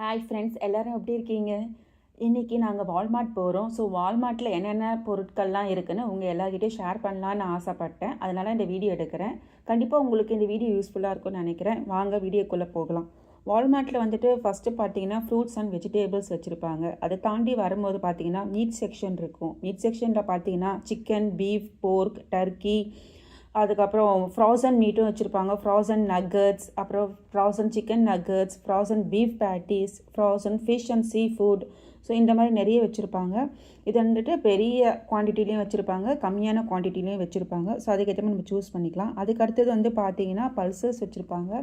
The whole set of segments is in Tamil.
ஹாய் ஃப்ரெண்ட்ஸ், எல்லோரும் எப்படி இருக்கீங்க? இன்றைக்கி நாங்கள் வால்மார்ட் போகிறோம். ஸோ வால்மார்ட்டில் என்னென்ன பொருட்கள்லாம் இருக்குதுன்னு உங்கள் எல்லார்கிட்டையும் ஷேர் பண்ணலான்னு ஆசைப்பட்டேன். அதனால் இந்த வீடியோ எடுக்கிறேன். கண்டிப்பாக உங்களுக்கு இந்த வீடியோ யூஸ்ஃபுல்லாக இருக்கும்னு நினைக்கிறேன். வாங்க வீடியோக்குள்ளே போகலாம். வால்மார்ட்டில் வந்துட்டு ஃபஸ்ட்டு பார்த்தீங்கன்னா ஃப்ரூட்ஸ் அண்ட் வெஜிடேபிள்ஸ் வச்சுருப்பாங்க. அதை தாண்டி வரும்போது பார்த்தீங்கன்னா மீட் செக்ஷன் இருக்கும். மீட் செக்ஷனில் பார்த்தீங்கன்னா சிக்கன், பீஃப், போர்க், டர்க்கி, அதுக்கப்புறம் ஃப்ரோசன் மீட்டும் வச்சுருப்பாங்க. ஃப்ரோசன் நக்கட்ஸ், அப்புறம் frozen chicken nuggets, frozen beef patties, frozen fish and sea food. So இந்த மாதிரி நிறைய வச்சுருப்பாங்க. இது வந்துட்டு பெரிய குவான்டிட்டிலையும் வச்சுருப்பாங்க, கம்மியான குவான்டிட்டிலையும் வச்சுருப்பாங்க. ஸோ அதுக்கேற்ற மாதிரி நம்ம சூஸ் பண்ணிக்கலாம். அதுக்கு அடுத்தது வந்து பார்த்தீங்கன்னா பல்சஸ் வச்சுருப்பாங்க.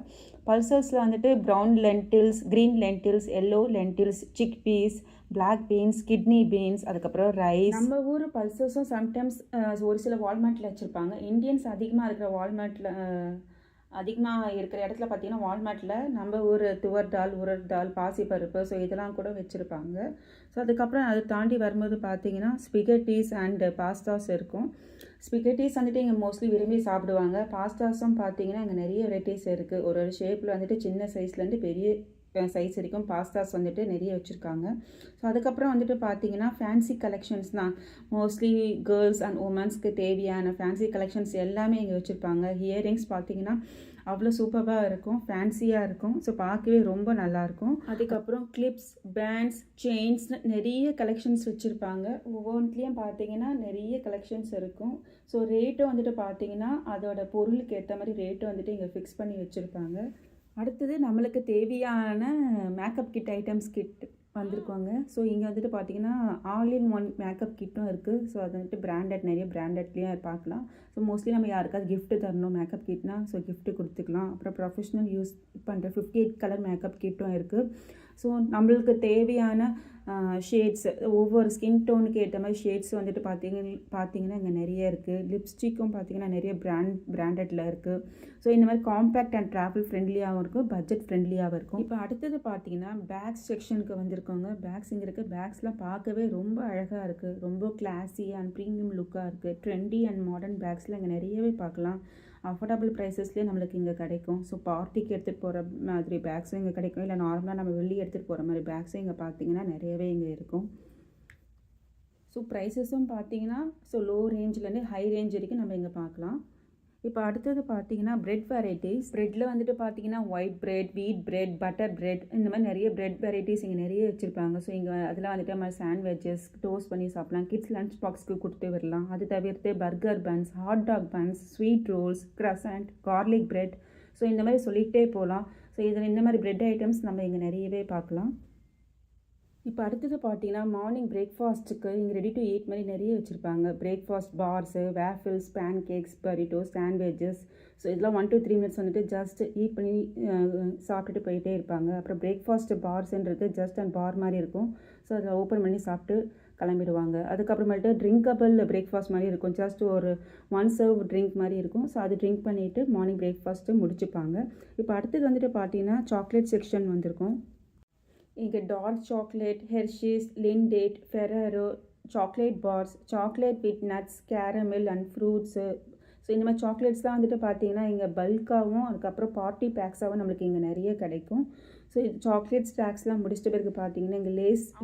பல்சஸில் வந்துட்டு brown lentils, green lentils, yellow lentils, chick peas, black beans, kidney beans, அதுக்கப்புறம் ரைஸ். நம்ம ஊர் பல்சஸும் சம்டைம்ஸ் ஒரு சில வால்மார்ட்டில் வச்சுருப்பாங்க. இந்தியன்ஸ் அதிகமாக இருக்கிற வால்மார்ட்டில் அதிகமாக இருக்கிற இடத்துல பார்த்தீங்கன்னா வால்மார்ட்டில் நம்ம ஊர் துவர் தால், உரர் தால், பாசிப்பருப்பு, ஸோ இதெல்லாம் கூட வச்சுருப்பாங்க. ஸோ அதுக்கப்புறம் அதை தாண்டி வரும்போது பார்த்தீங்கன்னா ஸ்பிகட்டிஸ் அண்ட் பாஸ்தாஸ் இருக்கும். ஸ்பிகட்டிஸ் வந்துட்டு இங்கே மோஸ்ட்லி விரும்பி சாப்பிடுவாங்க. பாஸ்தாஸும் பார்த்தீங்கன்னா இங்கே நிறைய வெரைட்டிஸ் இருக்குது. ஒரு ஷேப்பில் வந்துட்டு சின்ன சைஸ்லேருந்து பெரிய சைஸ் வரைக்கும் பாஸ்தாஸ் வந்துட்டு நிறைய வச்சுருக்காங்க. ஸோ அதுக்கப்புறம் வந்துட்டு பார்த்தீங்கன்னா ஃபேன்சி கலெக்ஷன்ஸ் தான். மோஸ்ட்லி கேர்ள்ஸ் அண்ட் உமன்ஸ்க்கு தேவையான ஃபேன்சி கலெக்ஷன்ஸ் எல்லாமே இங்கே வச்சுருப்பாங்க. இயரிங்ஸ் பார்த்தீங்கன்னா அவ்வளோ சூப்பராக இருக்கும், ஃபேன்சியாக இருக்கும். ஸோ பார்க்கவே ரொம்ப நல்லாயிருக்கும். அதுக்கப்புறம் கிளிப்ஸ், பேண்ட்ஸ், செயின்ஸ் நிறைய கலெக்ஷன்ஸ் வச்சுருப்பாங்க. ஒவ்வொன்றுலேயும் பார்த்தீங்கன்னா நிறைய கலெக்ஷன்ஸ் இருக்கும். ஸோ ரேட்டும் வந்துட்டு பார்த்தீங்கன்னா அதோட பொருளுக்கு ஏற்ற மாதிரி ரேட்டும் வந்துட்டு இங்கே ஃபிக்ஸ் பண்ணி வச்சுருப்பாங்க. அடுத்தது நம்மளுக்கு தேவையான மேக்கப் கிட் ஐட்டம்ஸ் கிட் வந்திருக்கோங்க. ஸோ இங்கே வந்துட்டு பார்த்தீங்கன்னா ஆல் இன் ஒன் மேக்கப் கிட்டும் இருக்குது. ஸோ அது வந்துட்டு பிராண்டட், நிறைய பிராண்டட்லேயும் பார்க்கலாம். ஸோ மோஸ்ட்லி நம்ம யாருக்காவது கிஃப்ட்டு தரணும் மேக்கப் கிட்னா, ஸோ கிஃப்ட்டு கொடுத்துக்கலாம். அப்புறம் ப்ரொஃபஷ்னல் யூஸ் பண்ணுற 58 கலர் மேக்கப் கிட்டும் இருக்குது. ஸோ நம்மளுக்கு தேவையான ஷேட்ஸ், ஒவ்வொரு ஸ்கின் டோனுக்கு ஏற்ற மாதிரி ஷேட்ஸ் வந்துட்டு பார்த்தீங்கன்னா இங்கே நிறைய இருக்குது. லிப்ஸ்டிக்கும் பார்த்தீங்கன்னா நிறைய பிராண்டடில் இருக்குது. ஸோ இந்த மாதிரி காம்பேக்ட் அண்ட் ட்ராவல் ஃப்ரெண்ட்லியாகவும் இருக்கும், பட்ஜெட் ஃப்ரெண்ட்லியாகவும் இருக்கும். இப்போ அடுத்தது பார்த்தீங்கன்னா பேக்ஸ் செக்ஷனுக்கு வந்திருக்கோங்க. பேக்ஸ் இங்கே இருக்குது. பேக்ஸ்லாம் பார்க்கவே ரொம்ப அழகாக இருக்குது, ரொம்ப கிளாஸி அண்ட் ப்ரீமியம் லுக்காக இருக்குது. ட்ரெண்டி அண்ட் மாடர்ன் பேக்ஸ்லாம் இங்கே நிறையவே பார்க்கலாம். அஃபோர்டபுள் ப்ரைஸஸ்லேயே நம்மளுக்கு இங்கே கிடைக்கும். ஸோ பார்ட்டிக்கு எடுத்துகிட்டு போகிற மாதிரி பேக்ஸும் இங்கே கிடைக்கும். இல்லை நார்மலாக நம்ம வெளியே எடுத்துகிட்டு போகிற மாதிரி பேக்ஸும் இங்கே பார்த்தீங்கன்னா நிறையவே இங்கே இருக்கும். ஸோ ப்ரைஸஸும் பார்த்தீங்கன்னா ஸோ லோ ரேஞ்சிலேருந்து ஹை ரேஞ்ச் வரைக்கும் நம்ம இங்கே பார்க்கலாம். இப்போ அடுத்தது பார்த்தீங்கன்னா பிரெட் வெரைட்டிஸ். ப்ரெட்டில் வந்துட்டு பார்த்தீங்கன்னா white bread, wheat bread, butter bread, இந்த மாதிரி நிறைய பிரெட் வெரைட்டிஸ் இங்கே நிறைய வச்சுருப்பாங்க. ஸோ இங்கே அதெல்லாம் வந்துட்டு நம்ம சாண்ட்விச்சஸ் டோஸ்ட் பண்ணி சாப்பிட்லாம். கிட்ஸ் லஞ்ச் பாக்ஸ்க்கு கொடுத்து வரலாம். அது தவிர்த்து burger buns, hot dog buns, sweet rolls, croissant, garlic bread, so இந்த மாதிரி சொல்லிகிட்டே போகலாம். ஸோ இதில் இந்த மாதிரி பிரெட் ஐட்டம்ஸ் நம்ம இங்கே நிறையவே பார்க்கலாம். இப்போ அடுத்தது பார்த்தீங்கன்னா மார்னிங் பிரேக்ஃபாஸ்ட்டுக்கு இங்கே ரெடி டு ஈட் மாதிரி நிறைய வச்சுருப்பாங்க. Breakfast bars, waffles, pancakes, burritos, sandwiches. So இதெல்லாம் 1 to 3 மினிட்ஸ் வந்துட்டு ஜஸ்ட் ஈட் பண்ணி சாப்பிட்டுட்டு போயிட்டே இருப்பாங்க. அப்புறம் பிரேக்ஃபாஸ்ட் பார்ஸுன்றது ஜஸ்ட் அண்ட் பார் மாதிரி இருக்கும். ஸோ அதை ஓப்பன் பண்ணி சாப்பிட்டு கிளம்பிடுவாங்க. அதுக்கப்புறமேட்டு ட்ரிங்கபிள் பிரேக்ஃபாஸ்ட் மாதிரி இருக்கும். ஜஸ்ட் ஒரு 1 சர்வ் ட்ரிங்க் மாதிரி இருக்கும். ஸோ அது ட்ரிங்க் பண்ணிவிட்டு மார்னிங் பிரேக்ஃபாஸ்ட்டு முடிச்சுப்பாங்க. இப்போ அடுத்தது வந்துட்டு பார்த்தீங்கன்னா சாக்லேட் செக்ஷன் வந்திருக்கும். இங்கே dark chocolate, Hershey's, Lindt, Ferrero chocolate bars, chocolate with nuts, caramel and fruits. So இந்த மாதிரி சாக்லேட்ஸ்லாம் வந்துட்டு பார்த்தீங்கன்னா இங்கே பல்காகவும் அதுக்கப்புறம் பார்ட்டி பேக்ஸாகவும் நம்மளுக்கு இங்கே நிறைய கிடைக்கும். ஸோ இது சாக்லேட் ஸ்டாக்ஸ்லாம் முடிச்சிட்ட பிறகு பார்த்தீங்கன்னா இங்கே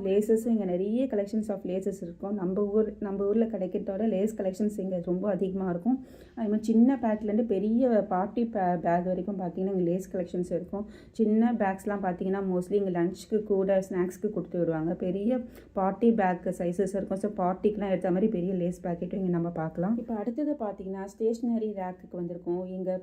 லேசஸும் இங்கே நிறைய கலெக்ஷன்ஸ் ஆஃப் லேசஸ் இருக்கும். நம்ம ஊரில் கிடைக்கிறதோட லேஸ் கலெக்ஷன்ஸ் இங்கே ரொம்ப அதிகமாக இருக்கும். அது மாதிரி சின்ன பேக்லேருந்து பெரிய பார்ட்டி பேக் வரைக்கும் பார்த்தீங்கன்னா இங்கே லேஸ் கலெக்ஷன்ஸ் இருக்கும். சின்ன பேக்ஸ்லாம் பார்த்தீங்கன்னா மோஸ்ட்லி இங்கே லஞ்சுக்கு கூட ஸ்நாக்ஸ்க்கு கொடுத்து விடுவாங்க. பெரிய பார்ட்டி பேக் சைஸஸ் இருக்கும். ஸோ பார்ட்டிக்கெலாம் எடுத்த மாதிரி பெரிய லேஸ் பேக்கெட்டும் இங்கே நம்ம பார்க்கலாம். இப்போ அடுத்தது பார்த்தீங்கன்னா ஸ்டேஷ்னரி ரேக்குக்கு வந்திருக்கும். இங்கே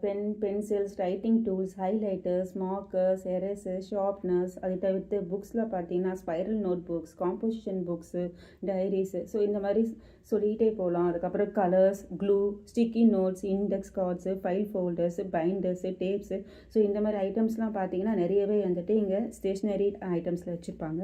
pencils, writing tools, highlighters, markers, erasers, sharpeners, அதை தவிர்த்து புக்ஸில் பார்த்தீங்கன்னா spiral notebooks, composition books, diaries, so இந்த மாதிரி சொல்லிகிட்டே போகலாம். அதுக்கப்புறம் colours, glue, sticky notes, index cards, file folders, binders, tapes, so இந்த மாதிரி ஐட்டம்ஸ்லாம் பார்த்தீங்கன்னா நிறையவே வந்துட்டு இங்கே ஸ்டேஷ்னரி ஐட்டம்ஸில் வச்சுருப்பாங்க.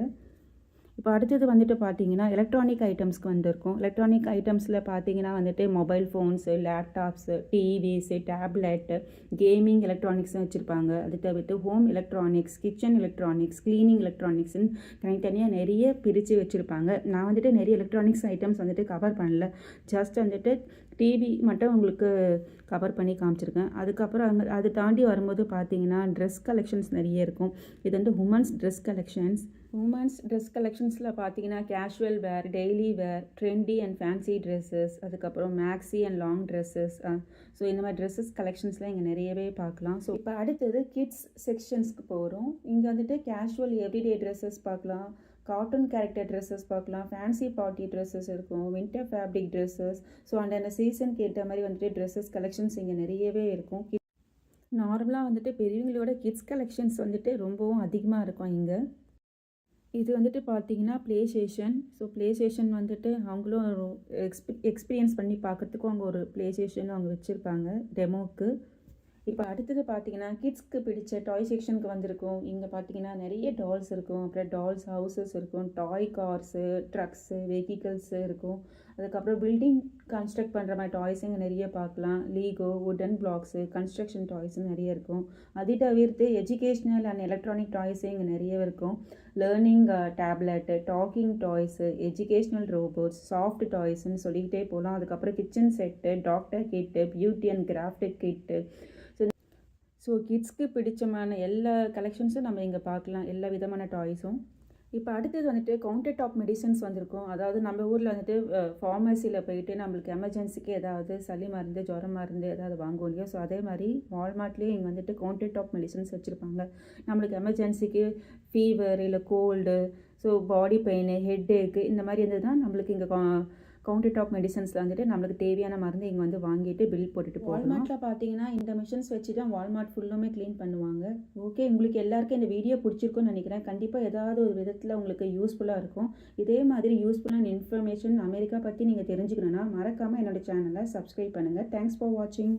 இப்போ அடுத்தது வந்துட்டு பார்த்தீங்கன்னா எலக்ட்ரானிக் ஐட்டம்ஸ்க்கு வந்திருக்கும். எலக்ட்ரானிக் ஐட்டம்ஸில் பார்த்தீங்கன்னா வந்துட்டு mobile phones, laptops, TVs, tablet, gaming எலக்ட்ரானிக்ஸும் வச்சுருப்பாங்க. அது தவிர்த்து home electronics, kitchen electronics, cleaning எலக்ட்ரானிக்ஸ்ன்னு தனித்தனியாக நிறைய பிரித்து வச்சுருப்பாங்க. நான் வந்துட்டு நிறைய எலக்ட்ரானிக்ஸ் ஐட்டம்ஸ் வந்துட்டு கவர் பண்ணல. ஜஸ்ட் வந்துட்டு டிவி மட்டும் உங்களுக்கு கவர் பண்ணி காமிச்சிருக்கேன். அதுக்கப்புறம் அது தாண்டி வரும்போது பார்த்தீங்கன்னா ட்ரெஸ் கலெக்ஷன்ஸ் நிறைய இருக்கும். இது வந்து women's dress collections. Women's dress கலெக்ஷன்ஸில் பார்த்தீங்கன்னா casual wear, daily wear, trendy and fancy dresses, அதுக்கப்புறம் maxi and long dresses. So இந்த மாதிரி ட்ரெஸ்ஸஸ் கலெக்ஷன்ஸ்லாம் இங்கே நிறையவே பார்க்கலாம். ஸோ இப்போ அடுத்தது கிட்ஸ் செக்ஷன்ஸ்க்கு போகிறோம். இங்கே வந்துட்டு கேஷுவல் எவ்ரிடே ட்ரெஸ்ஸஸ் பார்க்கலாம், கார்ட்டூன் கேரக்டர் ட்ரெஸ்ஸஸ் பார்க்கலாம், ஃபேன்சி பார்ட்டி ட்ரெஸ்ஸஸ் இருக்கும், வின்டர் ஃபேப்ரிக் ட்ரெஸ்ஸஸ். ஸோ அந்தந்த சீசனுக்கு ஏற்ற மாதிரி வந்துட்டு ட்ரெஸ்ஸஸ் கலெக்ஷன்ஸ் இங்கே நிறையவே இருக்கும். நார்மலாக வந்துட்டு பெரியவங்களோட கிட்ஸ் கலெக்ஷன்ஸ் வந்துட்டு ரொம்பவும் அதிகமாக இருக்கும் இங்கே. இது வந்துட்டு பார்த்தீங்கன்னா play station. So play station வந்துட்டு அவங்களும் எக்ஸ்பீரியன்ஸ் பண்ணி பார்க்குறதுக்கும் அவங்க ஒரு ப்ளே ஸ்டேஷன் அவங்க வச்சுருப்பாங்க டெமோவுக்கு. இப்போ அடுத்தது பார்த்தீங்கன்னா கிட்ஸ்க்கு பிடிச்ச டாய் செக்ஷனுக்கு வந்திருக்கும். இங்கே பார்த்தீங்கன்னா நிறைய டால்ஸ் இருக்கும், அப்புறம் டால்ஸ் ஹவுசஸ் இருக்கும், டாய் கார்ஸு, ட்ரக்ஸு, வெஹிக்கிள்ஸு இருக்கும். அதுக்கப்புறம் பில்டிங் கன்ஸ்ட்ரக்ட் பண்ணுற மாதிரி டாய்ஸ் இங்கே நிறைய பார்க்கலாம். லீகோ, வுடன் பிளாக்ஸு, கன்ஸ்ட்ரக்ஷன் டாய்ஸும் நிறைய இருக்கும். அதை தவிர்த்து எஜுகேஷ்னல் அண்ட் எலக்ட்ரானிக் டாய்ஸு இங்கே நிறைய இருக்கும். Learning tablet, talking toys, educational robots, soft டாய்ஸ்ன்னு சொல்லிக்கிட்டே போகலாம். அதுக்கப்புறம் kitchen set, doctor kit, beauty and craft kit. So கிட்ஸ்க்கு பிடிச்சமான எல்லா கலெக்ஷன்ஸும் நம்ம இங்கே பார்க்கலாம், எல்லா விதமான டாய்ஸும். இப்போ அடுத்தது வந்துட்டு கவுண்டர் டாப் மெடிசன்ஸ் வந்திருக்கும். அதாவது நம்ம ஊரில் வந்துட்டு ஃபார்மசியில் போயிட்டு நம்மளுக்கு எமர்ஜென்சிக்கு ஏதாவது சளி மருந்து, ஜுரம் மருந்து ஏதாவது வாங்குவோம் இல்லையா. ஸோ அதே மாதிரி வால்மார்ட்லேயும் இங்கே வந்துட்டு கவுண்டர் டாப் மெடிசன்ஸ் வச்சுருப்பாங்க. நம்மளுக்கு எமர்ஜென்சிக்கு ஃபீவர் இல்லை cold, so body pain, head ஏக்கு இந்த மாதிரி இருந்ததுன்னா நம்மளுக்கு இங்கே கவுண்டர் டாப் மெடிசன்ஸில் வந்துட்டு நம்மளுக்கு தேவையான மருந்து இங்கே வந்து வாங்கிட்டு பில் போட்டுட்டு போகலாம். வால்மார்ட்டில் பார்த்தீங்கன்னா இந்த மிஷின்ஸ் வச்சு தான் வால்மார்ட் ஃபுல்லுமே க்ளீன் பண்ணுவாங்க. ஓகே, உங்களுக்கு எல்லாருக்கும் இந்த வீடியோ பிடிச்சிருக்குன்னு நினைக்கிறேன். கண்டிப்பாக ஏதாவது ஒரு விதத்தில் உங்களுக்கு யூஸ்ஃபுல்லாக இருக்கும். இதே மாதிரி யூஸ்ஃபுல்லான இன்ஃபர்மேஷன் அமெரிக்கா பற்றி நீங்கள் தெரிஞ்சுக்கணுன்னா மறக்காமல் என்னோடய சேனலை சப்ஸ்கிரைப் பண்ணுங்கள். தேங்க்ஸ் ஃபார் வாட்சிங்.